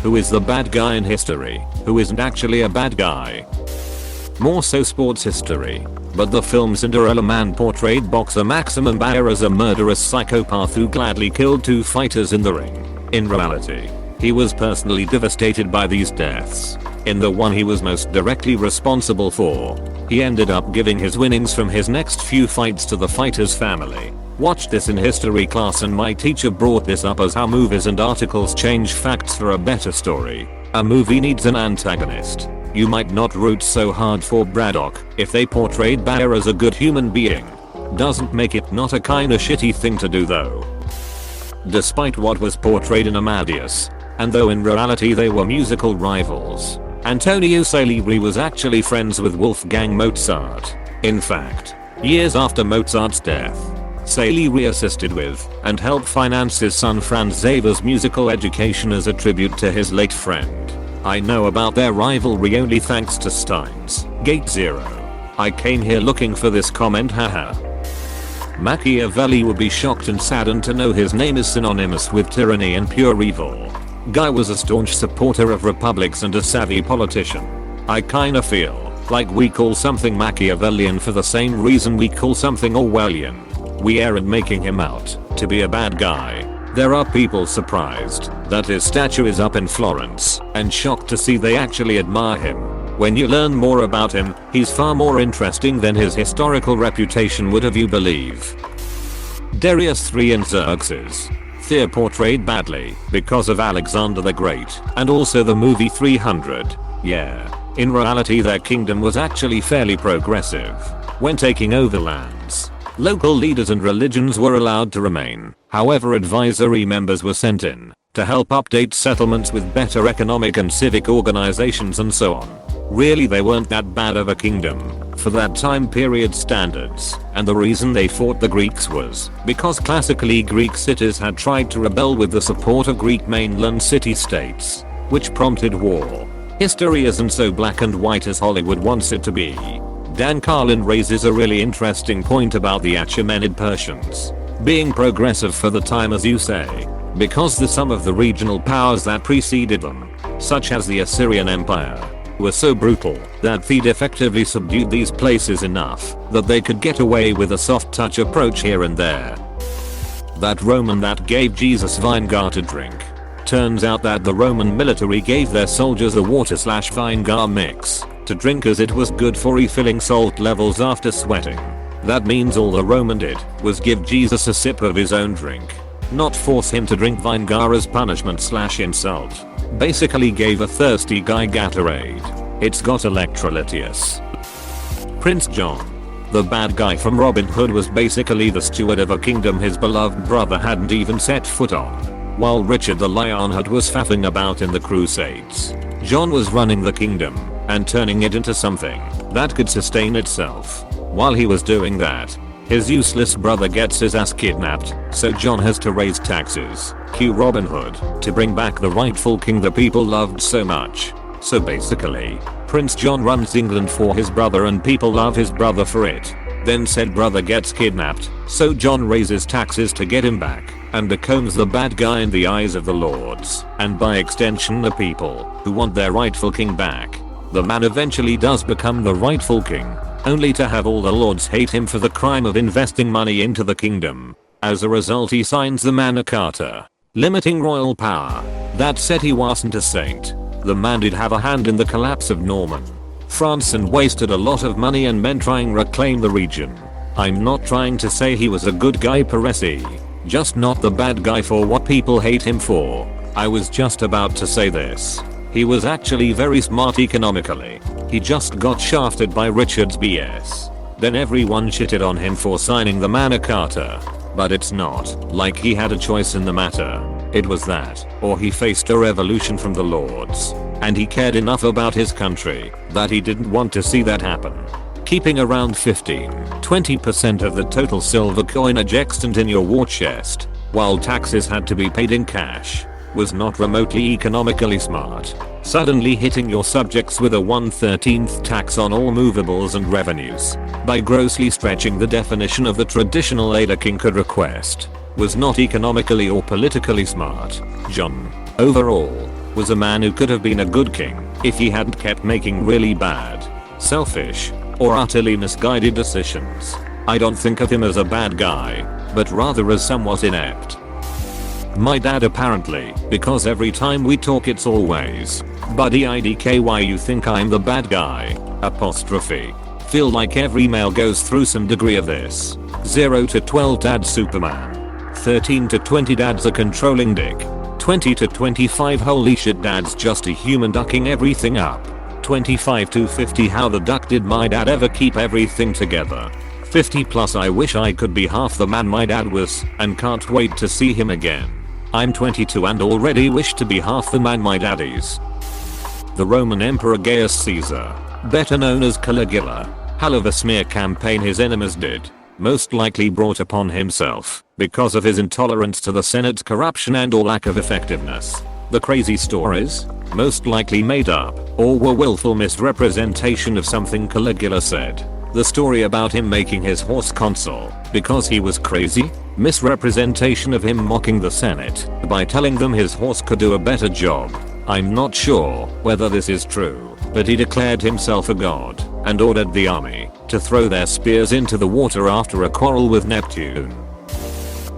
who is the bad guy in history, who isn't actually a bad guy. More so sports history. But the film Cinderella Man portrayed boxer Maximum Bayer as a murderous psychopath who gladly killed 2 fighters in the ring. In reality, he was personally devastated by these deaths. In the one he was most directly responsible for, he ended up giving his winnings from his next few fights to the fighter's family. Watched this in history class and my teacher brought this up as how movies and articles change facts for a better story. A movie needs an antagonist. You might not root so hard for Braddock if they portrayed Bayer as a good human being. Doesn't make it not a kinda shitty thing to do though. Despite what was portrayed in Amadeus, and though in reality they were musical rivals, Antonio Salieri was actually friends with Wolfgang Mozart. In fact, years after Mozart's death, Salieri assisted with and helped finance his son Franz Xaver's musical education as a tribute to his late friend. I know about their rivalry only thanks to Steins Gate Zero. I came here looking for this comment, haha. Machiavelli would be shocked and saddened to know his name is synonymous with tyranny and pure evil. Guy was a staunch supporter of republics and a savvy politician. I kinda feel like we call something Machiavellian for the same reason we call something Orwellian. We aren't making him out to be a bad guy. There are people surprised that his statue is up in Florence and shocked to see they actually admire him. When you learn more about him, he's far more interesting than his historical reputation would have you believe. Darius III and Xerxes. They're portrayed badly because of Alexander the Great and also the movie 300. Yeah. In reality their kingdom was actually fairly progressive when taking over lands. Local leaders and religions were allowed to remain. However, advisory members were sent in to help update settlements with better economic and civic organizations and so on. Really they weren't that bad of a kingdom for that time period standards, and the reason they fought the Greeks was because classically Greek cities had tried to rebel with the support of Greek mainland city-states, which prompted war. History isn't so black and white as Hollywood wants it to be. Dan Carlin raises a really interesting point about the Achaemenid Persians being progressive for the time, as you say, because some of the regional powers that preceded them, such as the Assyrian Empire, were so brutal that they'd effectively subdued these places enough that they could get away with a soft touch approach here and there. That Roman that gave Jesus vinegar to drink. Turns out that the Roman military gave their soldiers a water/vinegar mix to drink as it was good for refilling salt levels after sweating. That means all the Roman did was give Jesus a sip of his own drink, not force him to drink vinegar as punishment/insult. Basically gave a thirsty guy Gatorade. It's got electrolytes. Prince John, the bad guy from Robin Hood, was basically the steward of a kingdom his beloved brother hadn't even set foot on. While Richard the Lionheart was faffing about in the Crusades, John was running the kingdom and turning it into something that could sustain itself. While he was doing that, his useless brother gets his ass kidnapped, so John has to raise taxes, cue Robin Hood, to bring back the rightful king the people loved so much. So basically, Prince John runs England for his brother and people love his brother for it. Then said brother gets kidnapped, so John raises taxes to get him back, and becomes the bad guy in the eyes of the lords, and by extension the people, who want their rightful king back. The man eventually does become the rightful king, only to have all the lords hate him for the crime of investing money into the kingdom. As a result he signs the Magna Carta, limiting royal power. That said, he wasn't a saint. The man did have a hand in the collapse of Norman France and wasted a lot of money and men trying to reclaim the region. I'm not trying to say he was a good guy per se, just not the bad guy for what people hate him for. I was just about to say this. He was actually very smart economically. He just got shafted by Richard's BS. Then everyone shitted on him for signing the Magna Carta. But it's not like he had a choice in the matter. It was that, or he faced a revolution from the lords. And he cared enough about his country that he didn't want to see that happen. Keeping around 15-20% of the total silver coinage extant in your war chest, while taxes had to be paid in cash, was not remotely economically smart. Suddenly hitting your subjects with a 1/13th tax on all movables and revenues, by grossly stretching the definition of the traditional aid a king could request, was not economically or politically smart. John, overall, was a man who could have been a good king if he hadn't kept making really bad, selfish, or utterly misguided decisions. I don't think of him as a bad guy, but rather as somewhat inept. My dad apparently, because every time we talk it's always, buddy IDK why you think I'm the bad guy, apostrophe. Feel like every male goes through some degree of this. 0 to 12 dad Superman. 13 to 20 dad's a controlling dick. 20 to 25 holy shit dad's just a human ducking everything up. 25 to 50 how the duck did my dad ever keep everything together. 50 plus I wish I could be half the man my dad was and can't wait to see him again. I'm 22 and already wish to be half the man my dad is. The Roman Emperor Gaius Caesar, better known as Caligula, hell of a smear campaign his enemies did, most likely brought upon himself because of his intolerance to the Senate's corruption and or lack of effectiveness. The crazy stories, most likely made up, or were willful misrepresentation of something Caligula said. The story about him making his horse consul because he was crazy? Misrepresentation of him mocking the Senate by telling them his horse could do a better job. I'm not sure whether this is true, but he declared himself a god and ordered the army to throw their spears into the water after a quarrel with Neptune.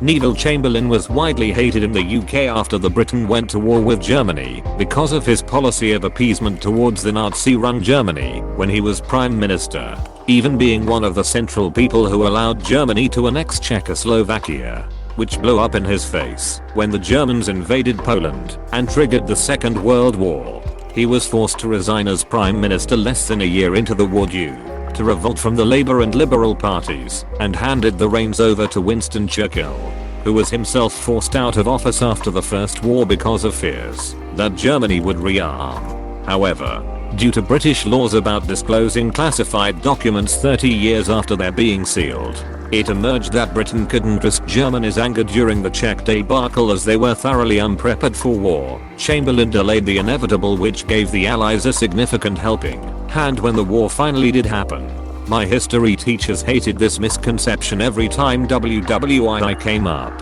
Neville Chamberlain was widely hated in the UK after the Britain went to war with Germany because of his policy of appeasement towards the Nazi-run Germany when he was Prime Minister, even being one of the central people who allowed Germany to annex Czechoslovakia, which blew up in his face when the Germans invaded Poland and triggered the Second World War. He was forced to resign as Prime Minister less than a year into the war due to revolt from the Labour and Liberal parties and handed the reins over to Winston Churchill, who was himself forced out of office after the First War because of fears that Germany would rearm. However, due to British laws about disclosing classified documents 30 years after their being sealed, it emerged that Britain couldn't risk Germany's anger during the Czech debacle as they were thoroughly unprepared for war. Chamberlain delayed the inevitable, which gave the Allies a significant helping hand when the war finally did happen. My history teachers hated this misconception every time WWII came up.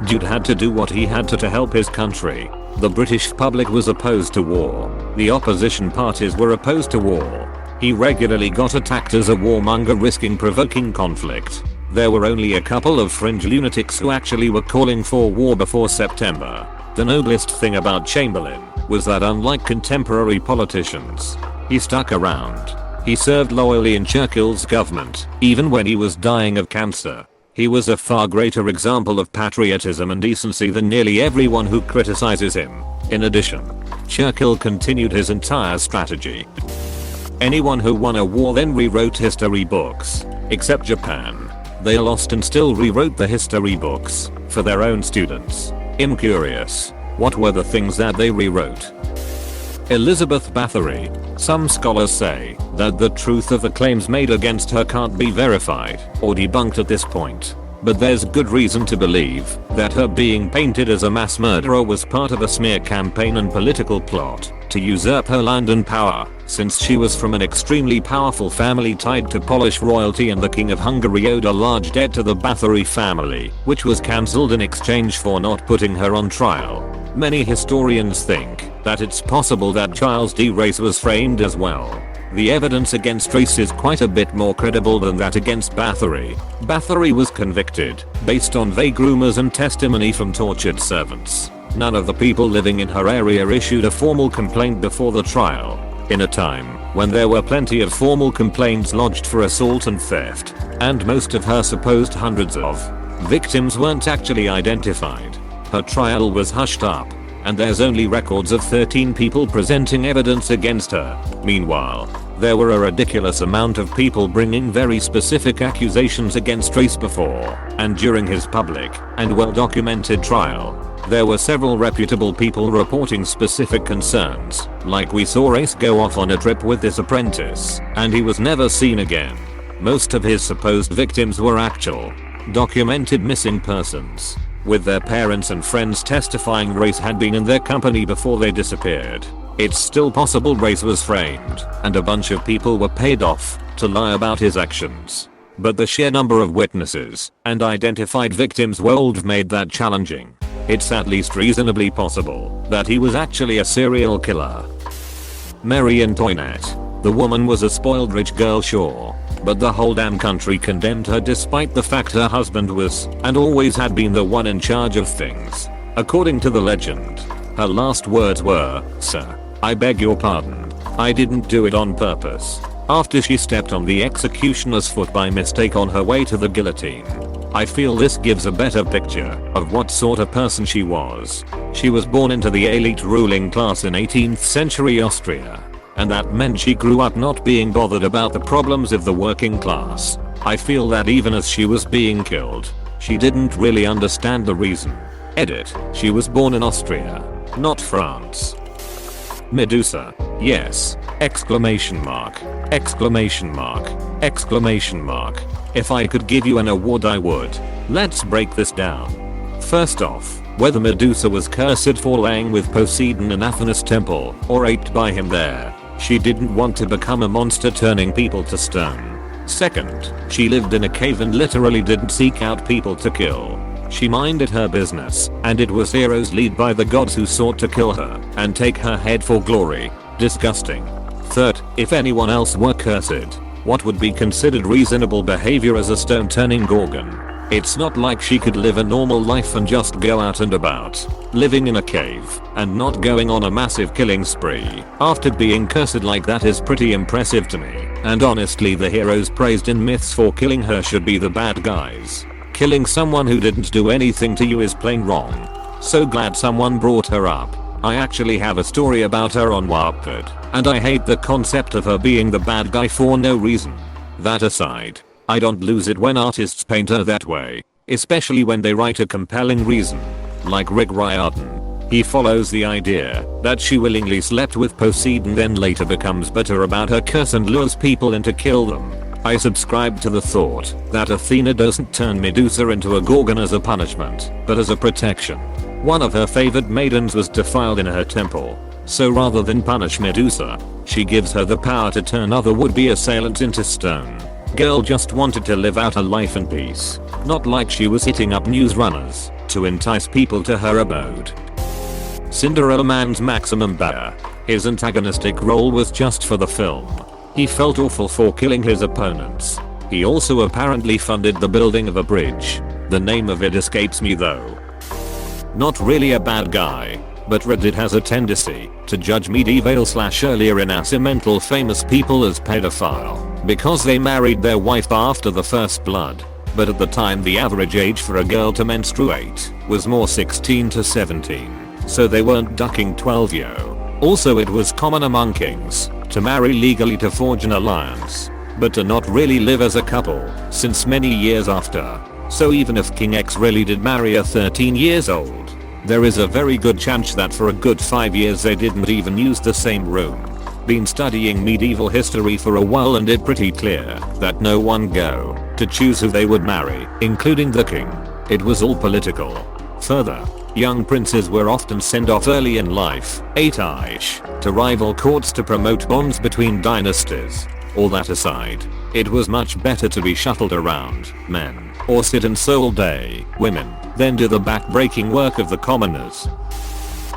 Dude had to do what he had to help his country. The British public was opposed to war. The opposition parties were opposed to war. He regularly got attacked as a warmonger risking provoking conflict. There were only a couple of fringe lunatics who actually were calling for war before September. The noblest thing about Chamberlain was that unlike contemporary politicians, he stuck around. He served loyally in Churchill's government, even when he was dying of cancer. He was a far greater example of patriotism and decency than nearly everyone who criticizes him. In addition, Churchill continued his entire strategy. Anyone who won a war then rewrote history books, except Japan. They lost and still rewrote the history books for their own students. I'm curious, what were the things that they rewrote? Elizabeth Bathory. Some scholars say that the truth of the claims made against her can't be verified or debunked at this point, but there's good reason to believe that her being painted as a mass murderer was part of a smear campaign and political plot to usurp her land and power, since she was from an extremely powerful family tied to Polish royalty, and the King of Hungary owed a large debt to the Bathory family, which was cancelled in exchange for not putting her on trial. Many historians think that it's possible that Giles D. Race was framed as well. The evidence against Race is quite a bit more credible than that against Bathory. Bathory was convicted based on vague rumors and testimony from tortured servants. None of the people living in her area issued a formal complaint before the trial, in a time when there were plenty of formal complaints lodged for assault and theft, and most of her supposed hundreds of victims weren't actually identified. Her trial was hushed up, and there's only records of 13 people presenting evidence against her. Meanwhile, there were a ridiculous amount of people bringing very specific accusations against Race before and during his public and well-documented trial. There were several reputable people reporting specific concerns, like we saw Race go off on a trip with this apprentice, and he was never seen again. Most of his supposed victims were actual, documented missing persons, with their parents and friends testifying Race had been in their company before they disappeared. It's still possible Race was framed, and a bunch of people were paid off to lie about his actions. But the sheer number of witnesses and identified victims world made that challenging. it's at least reasonably possible that he was actually a serial killer. Marie Antoinette. The woman was a spoiled rich girl, sure, but the whole damn country condemned her despite the fact her husband was and always had been the one in charge of things. According to the legend, her last words were, "Sir, I beg your pardon. I didn't do it on purpose," after she stepped on the executioner's foot by mistake on her way to the guillotine. I feel this gives a better picture of what sort of person she was. She was born into the elite ruling class in 18th century Austria, and that meant she grew up not being bothered about the problems of the working class. I feel that even as she was being killed, she didn't really understand the reason. Edit. She was born in Austria, not France. Medusa. Yes. Exclamation mark. Exclamation mark. Exclamation mark. If I could give you an award I would. Let's break this down. First off, whether Medusa was cursed for laying with Poseidon in Athena's temple or aped by him there, she didn't want to become a monster turning people to stone. Second, she lived in a cave and literally didn't seek out people to kill. She minded her business, and it was heroes led by the gods who sought to kill her and take her head for glory. Disgusting. Third, if anyone else were cursed, what would be considered reasonable behavior as a stone turning gorgon? It's not like she could live a normal life and just go out and about, living in a cave, and not going on a massive killing spree. After being cursed like that is pretty impressive to me, and honestly the heroes praised in myths for killing her should be the bad guys. Killing someone who didn't do anything to you is plain wrong. So glad someone brought her up. I actually have a story about her on Wattpad, and I hate the concept of her being the bad guy for no reason. That aside, I don't lose it when artists paint her that way, especially when they write a compelling reason. Like Rick Riordan. He follows the idea that she willingly slept with Poseidon then later becomes bitter about her curse and lures people in to kill them. I subscribe to the thought that Athena doesn't turn Medusa into a gorgon as a punishment, but as a protection. One of her favored maidens was defiled in her temple, so rather than punish Medusa, she gives her the power to turn other would-be assailants into stone. Girl just wanted to live out a life in peace, not like she was hitting up news runners to entice people to her abode. Cinderella Man's maximum bear. His antagonistic role was just for the film. He felt awful for killing his opponents. He also apparently funded the building of a bridge. The name of it escapes me though. Not really a bad guy, but Reddit has a tendency to judge medieval/earlier Renascimental famous people as pedophile because they married their wife after the first blood. But at the time the average age for a girl to menstruate was more 16 to 17, so they weren't ducking 12-yo. Also it was common among kings to marry legally to forge an alliance, but to not really live as a couple since many years after. So even if King X really did marry a 13 years old, there is a very good chance that for a good 5 years they didn't even use the same room. Been studying medieval history for a while and it pretty clear that no one go to choose who they would marry, including the king. It was all political. Further, young princes were often sent off early in life, 8ish, to rival courts to promote bonds between dynasties. All that aside, it was much better to be shuffled around, men, or sit and all day, women, than do the back-breaking work of the commoners.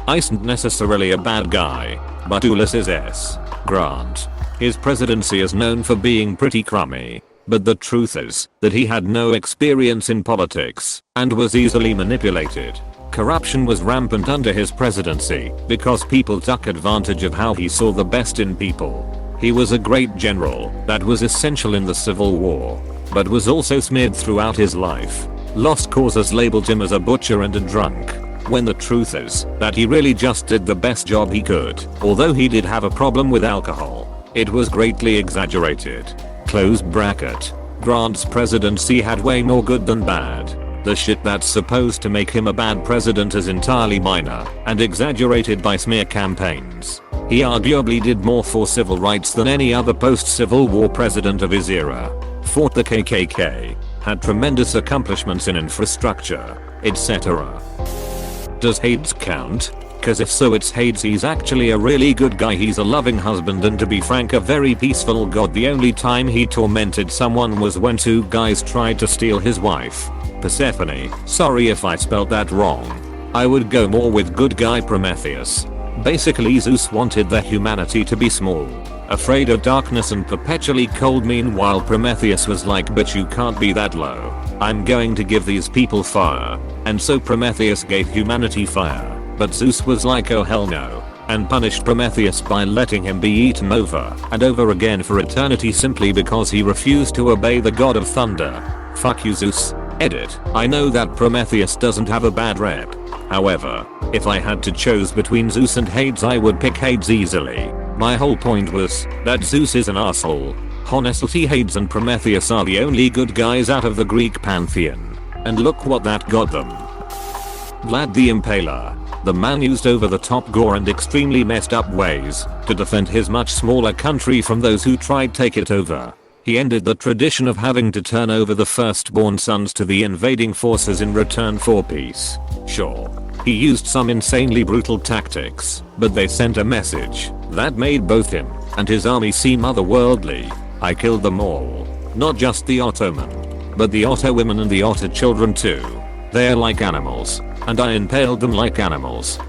Isn't necessarily a bad guy, but Ulysses S. Grant. His presidency is known for being pretty crummy, but the truth is that he had no experience in politics and was easily manipulated. Corruption was rampant under his presidency because people took advantage of how he saw the best in people. He was a great general that was essential in the Civil War, but was also smeared throughout his life. Lost causes labeled him as a butcher and a drunk, when the truth is that he really just did the best job he could. Although he did have a problem with alcohol, it was greatly exaggerated. Close bracket. Grant's presidency had way more good than bad. The shit that's supposed to make him a bad president is entirely minor and exaggerated by smear campaigns. He arguably did more for civil rights than any other post-Civil War president of his era. Fought the KKK, had tremendous accomplishments in infrastructure, etc. Does Hades count? Cause if so it's Hades, he's actually a really good guy, he's a loving husband and to be frank a very peaceful god. The only time he tormented someone was when two guys tried to steal his wife, Persephone, sorry if I spelled that wrong. I would go more with good guy Prometheus. Basically Zeus wanted their humanity to be small, afraid of darkness and perpetually cold. Meanwhile Prometheus was like, but you can't be that low. I'm going to give these people fire. And so Prometheus gave humanity fire. But Zeus was like, oh hell no, and punished Prometheus by letting him be eaten over and over again for eternity simply because he refused to obey the god of thunder. Fuck you Zeus. Edit. I know that Prometheus doesn't have a bad rep. However, if I had to choose between Zeus and Hades I would pick Hades easily. My whole point was that Zeus is an asshole. Honestly Hades and Prometheus are the only good guys out of the Greek pantheon. And look what that got them. Vlad the Impaler. The man used over the top gore and extremely messed up ways to defend his much smaller country from those who tried take it over. He ended the tradition of having to turn over the firstborn sons to the invading forces in return for peace. Sure, he used some insanely brutal tactics, but they sent a message that made both him and his army seem otherworldly. I killed them all. Not just the Ottoman, but the Otto women and the Otto children too. They're like animals, and I impaled them like animals.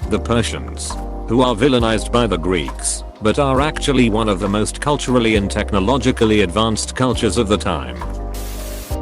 The Persians, who are villainized by the Greeks, but are actually one of the most culturally and technologically advanced cultures of the time.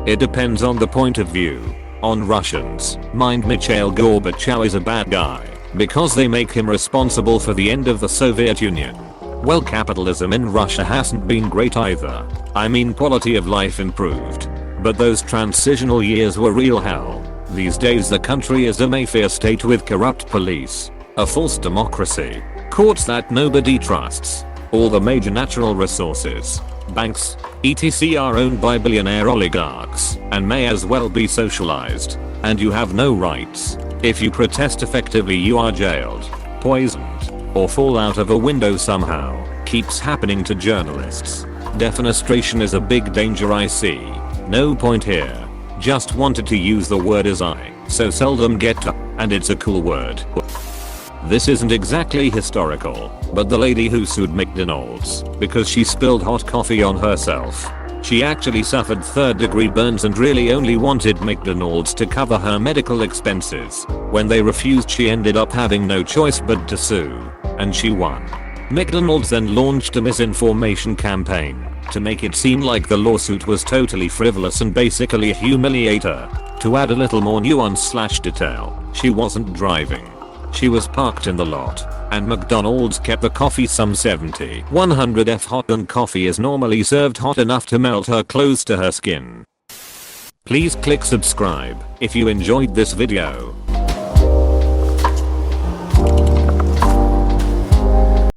It depends on the point of view. On Russians, mind Mikhail Gorbachev is a bad guy, because they make him responsible for the end of the Soviet Union. Well, capitalism in Russia hasn't been great either. I mean, quality of life improved, but those transitional years were real hell. These days the country is a mafia state with corrupt police, a false democracy, courts that nobody trusts, all the major natural resources, banks, etc. are owned by billionaire oligarchs and may as well be socialized, and you have no rights. If you protest effectively you are jailed, poisoned, or fall out of a window somehow. Keeps happening to journalists. Defenestration is a big danger I see. No point here. Just wanted to use the word as I so seldom get to, and it's a cool word. This isn't exactly historical, but the lady who sued McDonald's because she spilled hot coffee on herself. She actually suffered third-degree burns and really only wanted McDonald's to cover her medical expenses. When they refused she ended up having no choice but to sue, and she won. McDonald's then launched a misinformation campaign to make it seem like the lawsuit was totally frivolous and basically humiliate her. To add a little more nuance/detail, she wasn't driving. She was parked in the lot, and McDonald's kept the coffee some 70-100 F hot, and coffee is normally served hot enough to melt her clothes to her skin. Please click subscribe if you enjoyed this video.